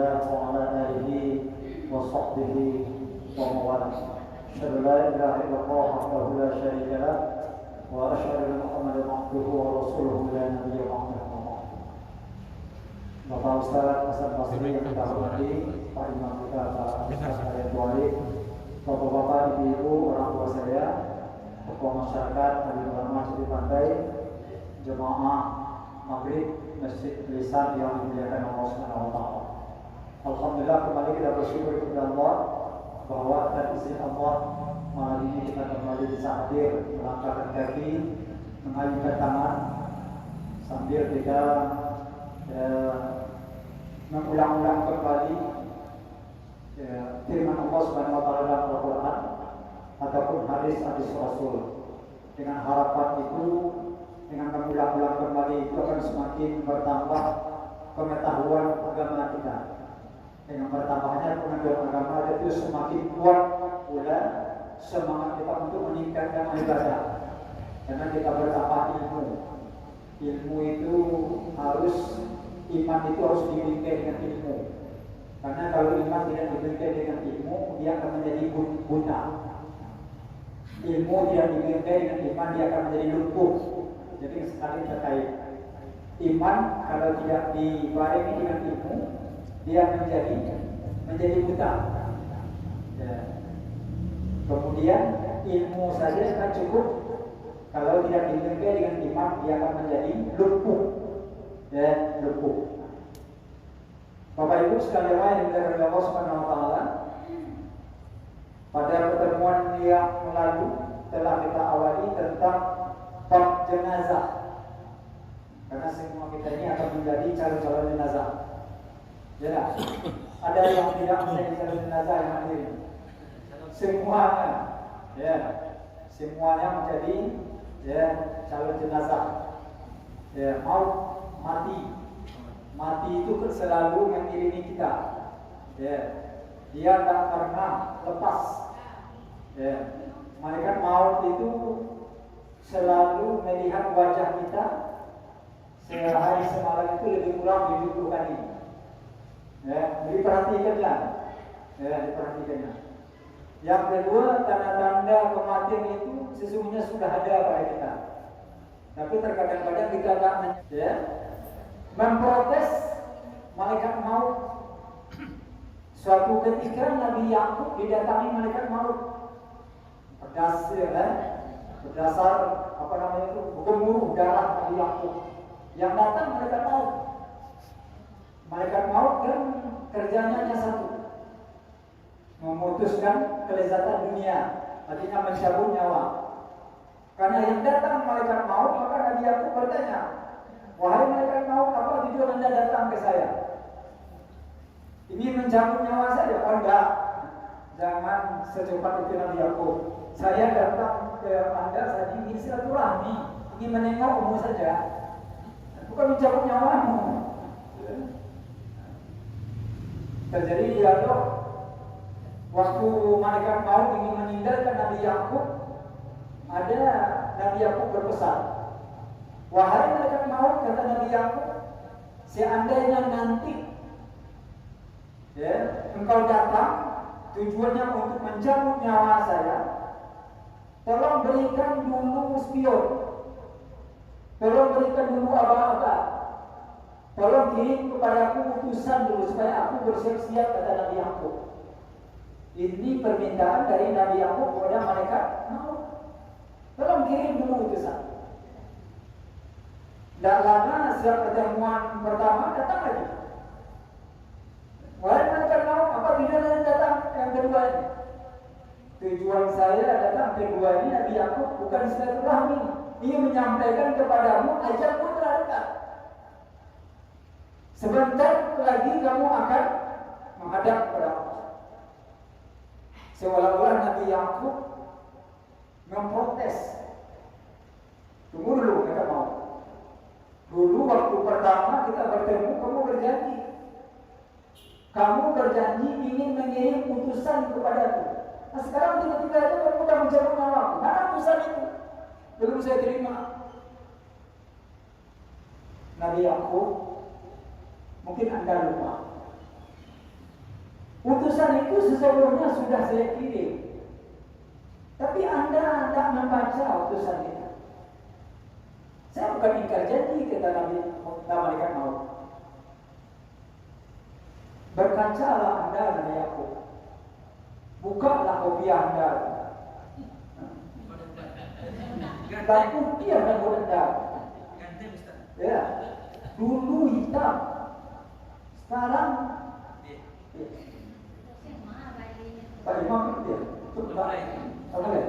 الله وعلى آله وصحبه ومن والاه. أشهد أن لا إله إلا الله وحده لا شريك له وأشهد أن محمدا عبده ورسوله لا نبي بعده. Bapak Ustaz Hasan Basri yang kita hormati, Pak Imam kita Pak Ustaz Arya Tuari, Bapak-bapak, ibu-ibu, orang tua saya, tokoh masyarakat, alim ulama di pantai, jemaah maghrib Masjid Lisan yang dimuliakan Allah Subhanahu wa taala. Alhamdulillah, kembali kita bersyukur kepada Allah bahwa atas izin Allah malam ini kita kembali bisa hadir, melangkahkan kaki, mengayunkan tangan sambil kita mengulang-ulang kembali firman Allah Subhanahu wa taala dalam Al-Qur'an ataupun hadis-hadis Rasul. Dengan harapan itu, dengan mengulang-ulang kembali itu akan semakin bertambah pengetahuan agama kita. Dengan bertambahnya pengetahuan agama itu semakin kuat pula semangat kita untuk meningkatkan ibadah. Karena kita bertambah ilmu. Ilmu itu harus, iman itu harus dibingkai dengan ilmu. Karena kalau iman tidak dibingkai dengan ilmu, dia akan menjadi buta. Ilmu tidak dibingkai dengan iman, dia akan menjadi lumpuh. Jadi sekali terkait. Iman kalau tidak dibarengi dengan ilmu, dia menjadi buta. Ya. Kemudian ilmu saja akan cukup. Kalau tidak dibingkai dengan iman, dia akan menjadi lumpuh. Dan lumpuh. Bapak Ibu sekalian yang dimuliakan Allah Subhanahu wa taala, pada pertemuan yang lalu telah kita awali tentang bab jenazah. Karena semua kita ini akan menjadi calon-calon jenazah. Ya, ada yang tidak menjadi calon jenazah yang hadir. Semuanya, ya, semuanya menjadi calon jenazah. Ya, mati itu selalu mengiringi kita. Ya. Dia tak pernah lepas. Ya. Malaikat maut itu selalu melihat wajah kita sehari semalam itu lebih kurang 70 kali. Ya, diperhatikanlah. Ya, diperhatikanlah. Yang kedua, tanda-tanda kematian itu sesungguhnya sudah ada pada kita. Tapi terkadang-kadang kita tak memprotes malaikat maut. Suatu ketika Nabi Yakub didatangi malaikat maut. Berdasar gemuruh darah Nabi Yakub. Yang datang malaikat maut. Malaikat maut kan kerjanya hanya satu, memutuskan kelezatan dunia, artinya mencabut nyawa. Karena yang datang malaikat maut, maka Nabi Yakub bertanya, wahai malaikat maut, apa tujuan Anda datang ke saya? Ini mencabut nyawa saya? Oh enggak, jangan secepat itu Nabi Yakub. Saya datang ke Anda saja ingin silaturahmi, ingin menengokmu saja, bukan mencabut nyawamu. Terjadi dialog waktu malaikat maut ingin meninggalkan Nabi Yakub. Ada Nabi Yakub berpesan, wahai malaikat maut, kata Nabi Yakub, seandainya nanti engkau datang tujuannya untuk mencabut nyawa saya, tolong berikan dulu spion, tolong berikan dulu aba-aba, tolong kirim kepada aku utusan dulu supaya aku bersiap-siap, kata Nabi Yakub. Ini permintaan dari Nabi Yakub kepada malaikat maut. Tolong kirim dulu utusan. Tak lama setelah pertemuan pertama datang lagi. Wahai malaikat maut, apa tujuan datang yang kedua ini? Tujuan saya datang kedua ini Nabi Yakub bukan silaturahmi, ingin menyampaikan kepadamu ajalmu telah dekat. Sebentar lagi kamu akan menghadap kepada Allah. Seolah-olah Nabi Yakub memprotes. Tunggu dulu, kata mau. Dulu waktu pertama kita bertemu, kamu berjanji. Kamu berjanji ingin mengirim utusan kepadaku. Nah sekarang tiba-tiba itu kamu sudah mencabut nyawaku. Mana utusan itu? Belum saya terima. Nabi Yakub, mungkin Anda lupa. Utusan itu sesungguhnya sudah saya kirim. Tapi Anda tidak membaca utusan itu. Saya bukan ingkar janji, kata Nabi malaikat maut. Berkacalah Anda, Nabi Yakub. Bukalah kopi Anda. Dan putih dan beredar. Ya, dulu hitam, sekarang Pak Imam itu dia. Tak boleh.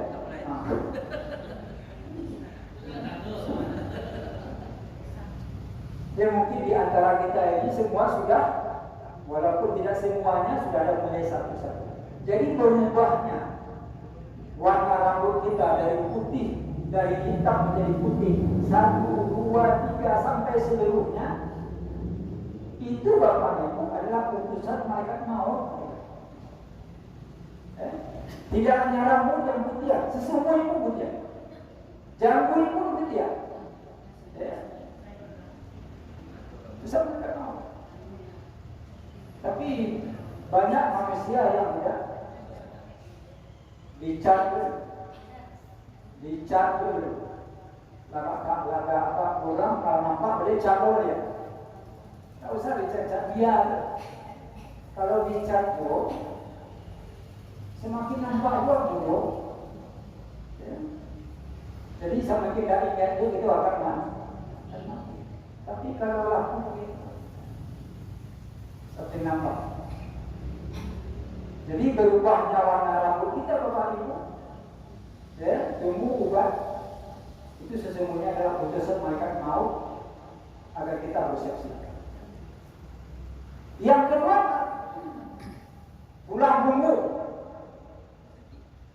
Ya mungkin di antara kita ini semua sudah, walaupun tidak semuanya sudah ada mulai satu-satu. Jadi berubahnya warna rambut kita dari putih, dari hitam menjadi putih, 1, 2, 3 sampai seluruhnya, itu Bapak Ibu adalah utusan malaikat maut. Tidak hanya rambut yang putih, sesungguhnya pun putih, janggut pun putih. Bisa malaikat maut. Tapi banyak manusia yang tidak dicat dulu. Laga apa orang kalau nampak boleh cabul dia. Tak usah dicat dia. Kalau dicat tu, semakin nampak juga buruk. Ya. Jadi semakin tak ingat tu kita akan mati. Tapi kalau laku begitu, seperti nampak. Jadi berubahnya warna rambut kita Bapak Ibu, ya, tumbuh ubah. Itu sesungguhnya adalah utusan malaikat maut agar kita bersiap-siap. Yang kedua, tulang punggung.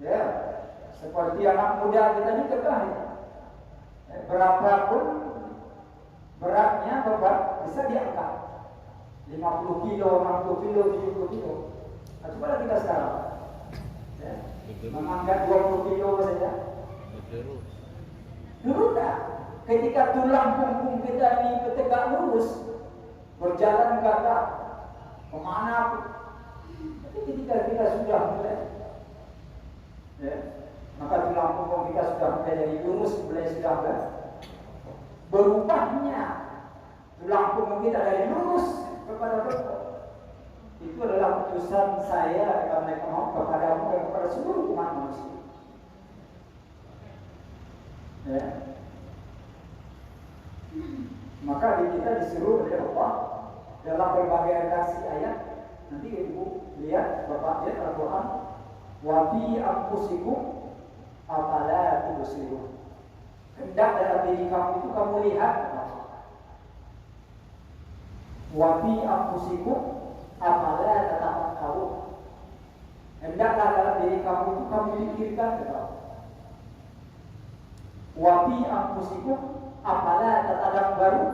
Ya, seperti anak muda kita ini kekeh. Berapapun beratnya Bapak bisa diangkat. 50 kilo, 60 kilo, 70 kilo. Nah, coba kita sekarang. Ya, mengangkat 20 kilo saja. Dulu dah, ketika tulang punggung kita ini tegak lurus, berjalan gagah, kemana pun. Tapi ketika kita sudah mulai, ya, maka tulang punggung kita sudah mulai dari lurus, mulai sudah berubahnya tulang punggung kita dari lurus kepada bengkok. Itu adalah utusan saya kepadamu dan kepada seluruh umat manusia. Ya. Maka kita disuruh oleh Allah dalam berbagai redaksi ayat. Nanti ibu lihat, Bapak lihat Al-Quran. Wa fi anfusikum afala tubsirun. Hendak dalam diri kamu itu kamu lihat. Wa fi anfusikum afala tatafakkarun. Hendaklah dalam diri kamu itu kamu pikirkan betul. Wa fi anfusikum afala tatadabbarun.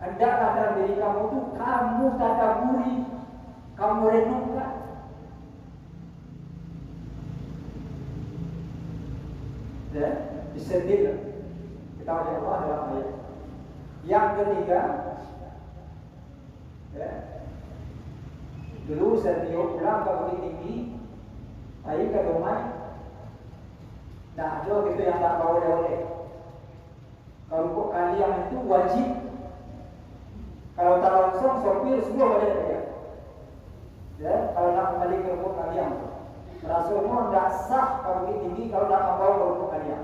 Hendaklah dalam diri kamu itu kamu tadabburi, kamu renungkan. Ya, disentil kita oleh Allah dalam ayat. Yang ketiga, ya, dulu saya pulang ke Bukit Tinggi, pergi ke rumah. Nah, ada gitu yang tak bawa oleh-oleh. Kalau kok kalian itu wajib. Kalau tak langsung sopir semua boleh saja. Ya, kalau nak kembali ke rumah kalian, Rasulullah tidak sah kalau Bukit Tinggi kalau nak membawa ke rumah kalian.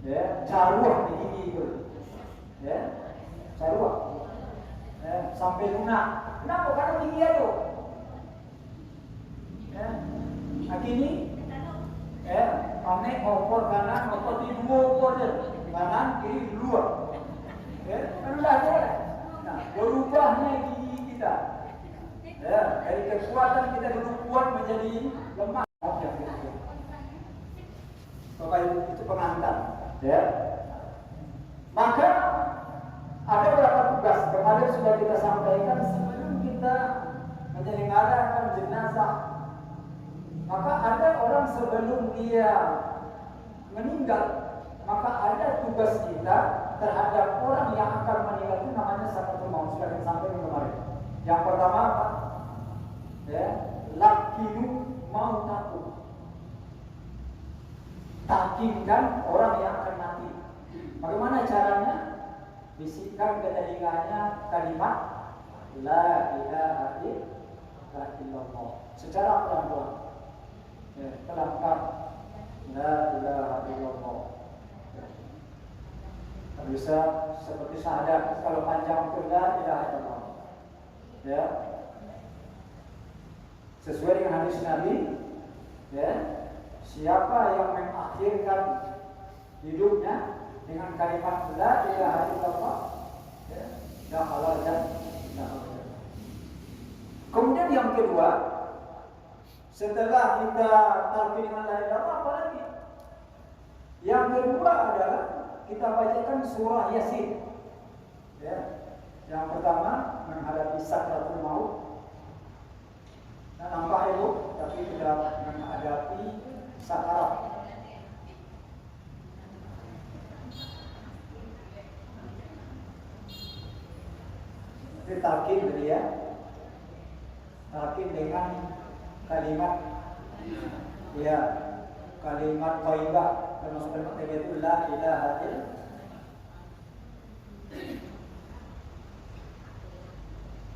Ya, caruah di tinggi itu. Ya, caruah. Ya, sampai lunak. Kenapa? Karena tinggi itu. Ya, akhirnya. Ya, kami opor kanan, opor di dua opor je. Kanan, kiri, dua. Ya, kan sudah boleh. Nah, berubahnya gigi kita. Ya, dari kekuatan kita dulu kuat menjadi lemah. Bapak Ibu itu pengantar. Ya. Maka ada beberapa tugas kemarin sudah kita sampaikan sebelum kita menyelenggarakan jenazah. Maka ada orang sebelum dia meninggal, maka ada tugas kita terhadap orang yang akan meninggal itu namanya sakratul maut. Sudah kita sampaikan kemarin. Yang pertama apa? Ya, lakinu mau takut. Takimkan orang yang akan mati. Bagaimana caranya? Bisikkan ke telinganya kalimat La ilaha illallah secara pelan-pelan. Pelan-pelan. La ilaha illallah. Bisa seperti syahadat, kalau panjang itu La ilaha illallah. Ya. Sesuai dengan hadis Nabi, ya. Siapa yang mengakhirkan hidupnya dengan kalimat La ilaha illallah, ya, dakhala jannah. Kemudian yang kedua, setelah kita talqin dengan La ilaha illallah, apa lagi? Yang kedua adalah kita bacakan surah Yasin. Ya. Yang pertama menghadapi sakratul maut. Nah, nampak itu, tapi kita menghadapi sakarat. Itu talqin tadi ya. Talqin dengan kalimat ya, kalimat thayyibah, termasuk kalimat thayyibah itu La ilaha illallah.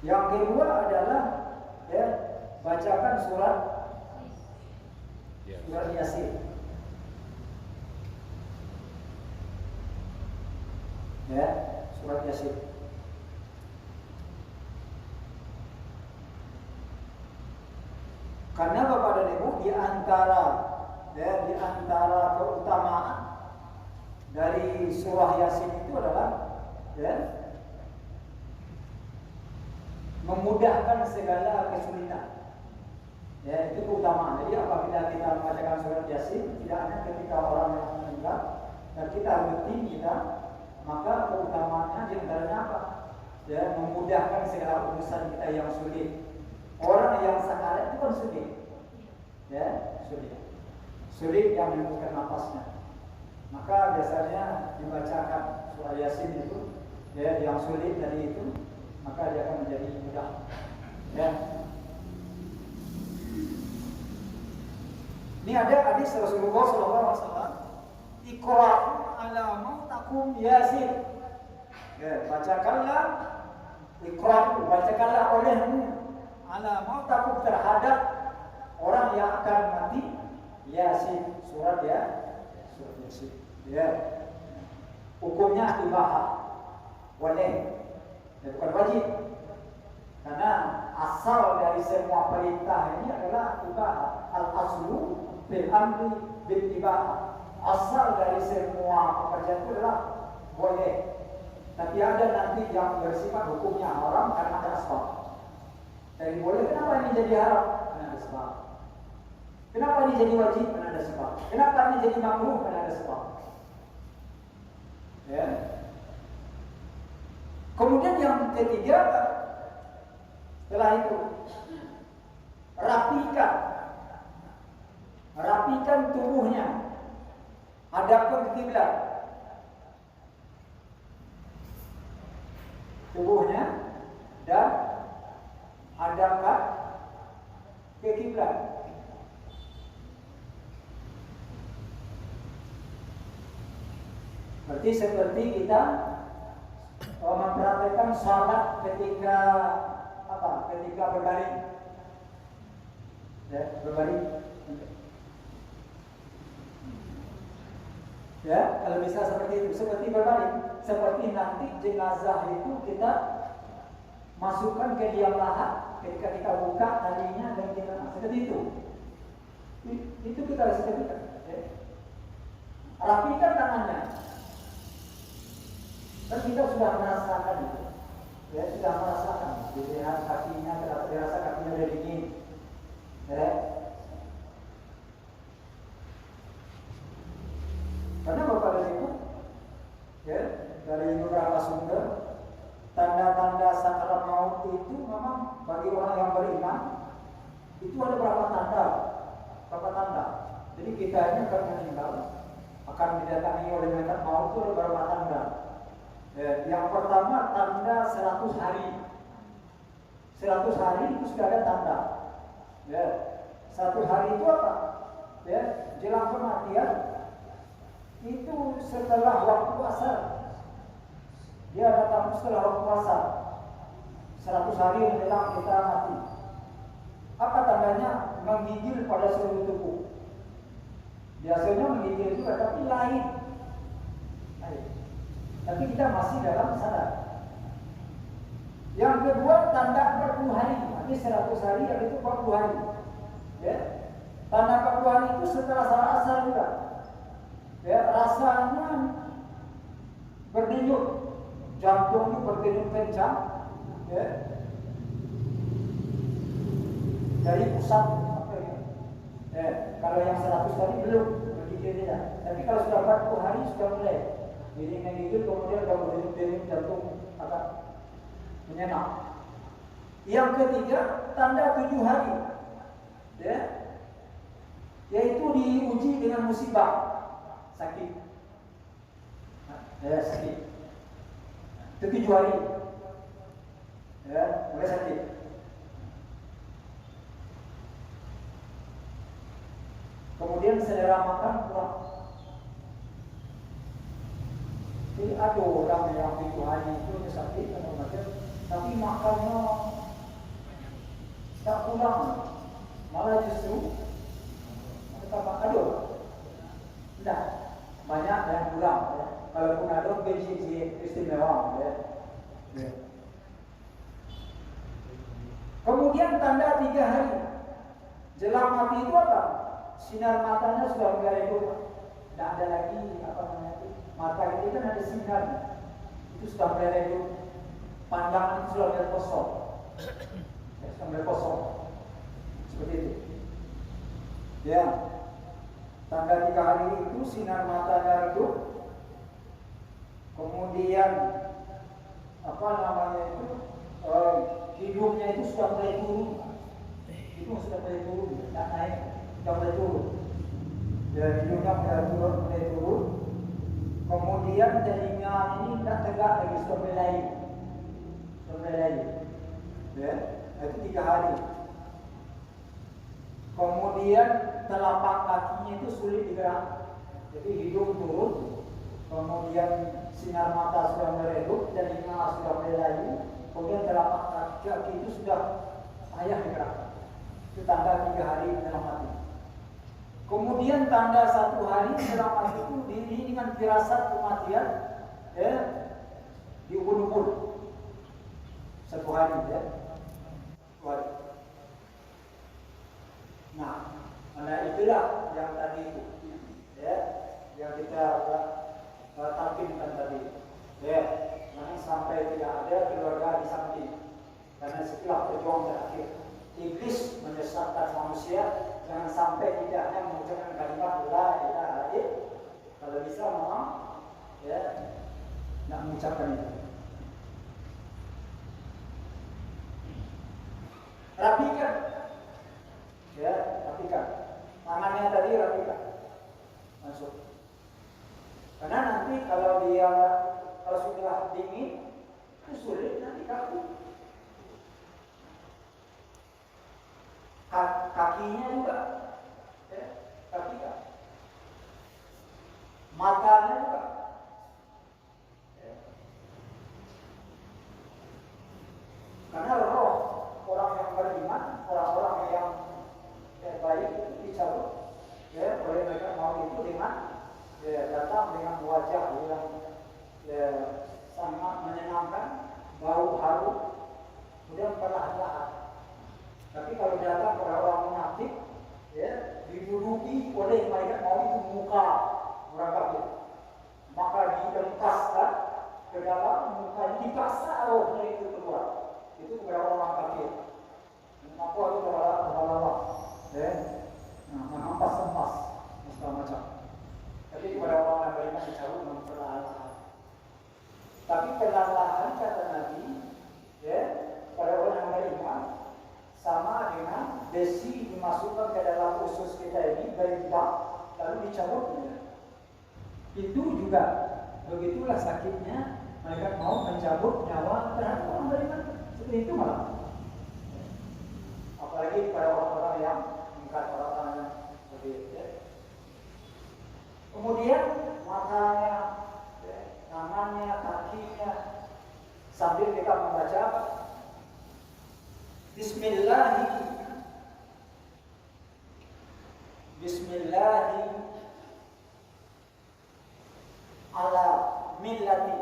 Yang kedua adalah ya, bacakan surat Yasin. Ya, surat Yasin. Karena Bapak dan Ibu, di antara keutamaan dari surah Yasin itu adalah ya, memudahkan segala kesulitan. Ya, itu keutamaan. Jadi apabila kita membacakan surat Yasin, tidak hanya ketika orang yang meninggal dan kita rutin kita, maka keutamaannya di antaranya apa? Ya, memudahkan segala urusan kita yang sulit. Orang yang sakarat itu kan sulit. Ya, sulit yang menentukan napasnya. Maka biasanya dibacakan surah Yasin itu, ya, yang sulit tadi itu, maka dia akan menjadi mudah. Ya. Ini ada hadis Rasulullah SAW, Iqra'u ala mautakum Yasin. Ya, bacakanlah, Iqra'u, bacakanlah olehmu ala mautakum terhadap orang yang akan mati Yasin, surat ya, surat Yasin. Ya. Hukumnya ibahah, boleh. Bukan wajib, karena asal dari semua perintah ini adalah ibadah. Al-aslu bil amri bil ibadah. Asal dari semua pekerjaan itu adalah boleh. Tapi ada nanti yang bersifat hukumnya haram karena ada asbab. Dari boleh, kenapa ini jadi haram? Karena ada sebab. Kenapa ini jadi wajib? Karena ada sebab. Kenapa ini jadi makruh? Karena ada sebab. Ya. Kemudian yang ketiga, setelah itu rapikan tubuhnya, hadapkan kiblat. Tubuhnya dan hadapkan ke kiblat. Berarti seperti kita mempraktikkan salat ketika apa? Ketika berbaring. Ya, berbaring. Ya, kalau bisa seperti itu, seperti berbaring, seperti nanti jenazah itu kita masukkan ke liang lahat ketika kita buka talinya dan kita seperti itu. Itu kita harus lakukan. Ya. Rapikan tangannya. Dan kita sudah merasakan itu, ya, sudah merasakan. Dilihat kakinya, terasa kakinya udah dingin, ya. Karena Bapak dan Ibu, ya, dari beberapa sumber, tanda-tanda sakarat maut itu memang bagi orang yang beriman itu ada berapa tanda. Jadi kita ini akan meninggal, akan didatangi oleh malaikat maut itu ada berapa tanda. Ya, yang pertama tanda 100 hari. 100 hari itu sudah ada tanda. Ya, satu hari itu apa? Ya, jelang kematian itu setelah waktu asar. Dia datang setelah waktu asar. 100 hari menjelang kita mati. Apa tandanya? Menggigil pada seluruh tubuh. Biasanya menggigil juga, tapi lain. Tapi kita masih dalam sadar. Yang kedua, tanda 40 hari. Nanti 100 hari, yang itu 40 hari. Ya. Tanda 40 hari itu setelah salat asar juga. Ya, rasanya berdenyut, jantungnya berdenyut kencang. Ya. Dari pusat sampai ya. Kalau yang 100 tadi belum menggigil tidak. Tapi kalau sudah 40 hari sudah mulai. Jadi menggigil kemudian sudah berdenyut jantung agak menyenang. Yang ketiga, tanda 7 hari. Ya. Yaitu diuji dengan musibah, sakit. Ya, sakit. Itu 7 hari. Ya, mulai sakit. Kemudian selera makan kurang. Jadi ada orang yang 7 hari itu sakit tapi makannya tak kurang, malah justru ada. Tidak, banyak yang kurang. Ya. Kalaupun ada biji istimewa. Ya. Ya. Kemudian tanda 3 hari jelang mati itu apa? Sinar matanya sudah mulai redup. Tidak ada lagi apa namanya itu. Mata ini kan ada sinar. Itu sudah mulai redup. Pandangan itu sudah mulai kosong. Ya, sudah mulai kosong. Seperti itu. Ya. Tanda 3 hari itu sinar matanya redup. Kemudian apa namanya itu? Hidungnya itu sudah mulai turun. Hidung sudah mulai turun, tidak naik, sudah mulai turun. Ya, hidungnya mulai turun. Kemudian telinga ini tidak tegak lagi, sudah mulai lain. Sudah mulai lain. Ya, itu 3 hari. Kemudian telapak kakinya itu sulit digerak. Jadi hidung turun, kemudian sinar mata sudah meredup, telinga sudah mulai lain. Kemudian telapak kaki itu sudah payah digerakkan. Itu tanda 3 hari menjelang mati. Kemudian tanda 1 hari menjelang mati itu diri dengan firasat kematian, ya, diubur-ubur 1 hari, ya, 1 hari. Nah, itulah yang tadi itu, ya, yang kita tampilkan tadi, ya. Jangan sampai tidak ada keluarga di samping. Karena setelah perjuangan terakhir, iblis menyesatkan manusia. Jangan sampai tidak hanya mengucapkan kalimat la ilaha illallah. Kalau bisa memang, ya, nak mengucapkan itu. Rapikan, ya, rapikan. Tangannya tadi rapikan, masuk. Karena nanti kalau sudah dingin, itu sulit nanti kaku. Kakinya juga, ya, rapikan. Matanya juga. Ya. Karena roh orang yang beriman, orang-orang yang baik itu dicabut, ya, oleh mereka mau itu dengan, ya, datang dengan wajah yang, ya, sangat menyenangkan, bau harum, kemudian perlahan-lahan. Tapi kalau datang kepada orang munafik, ya, diduduki oleh mereka mau itu muka orang kafir, maka dikempaskan ke dalam muka, dipaksa rohnya itu keluar. Itu kepada orang kafir. Maka itu kepada ya, menampas-nampas segala macam. Tapi kepada orang yang beriman dicabut dengan perlahan-lahan. Tapi perlahan-lahan kata Nabi, ya, pada orang yang beriman sama dengan besi dimasukkan ke dalam usus kita ini berimbang lalu dicabutnya. Itu juga begitulah sakitnya mereka mau mencabut nyawa terhadap orang beriman. Seperti itu malah. Apalagi pada orang-orang Kemudian matanya, tangannya, kakinya, sambil kita membaca Bismillahi ala millati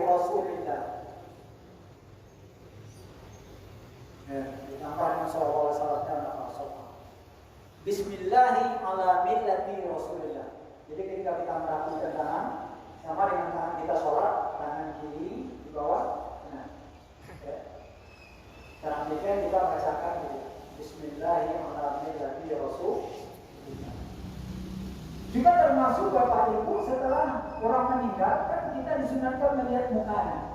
Rasulillah. Ditambah dengan sallallahu alaihi wasallam. Bismillahi ala millati Rasulillah. Jadi ketika kita merapikan tangan, sama dengan tangan kita sholat, tangan kiri di bawah. Nah, cara kita bacakan gitu. Bismillahi ala millati Rasulillah. Juga termasuk Bapak Ibu setelah orang meninggal kan kita disunatkan melihat mukanya.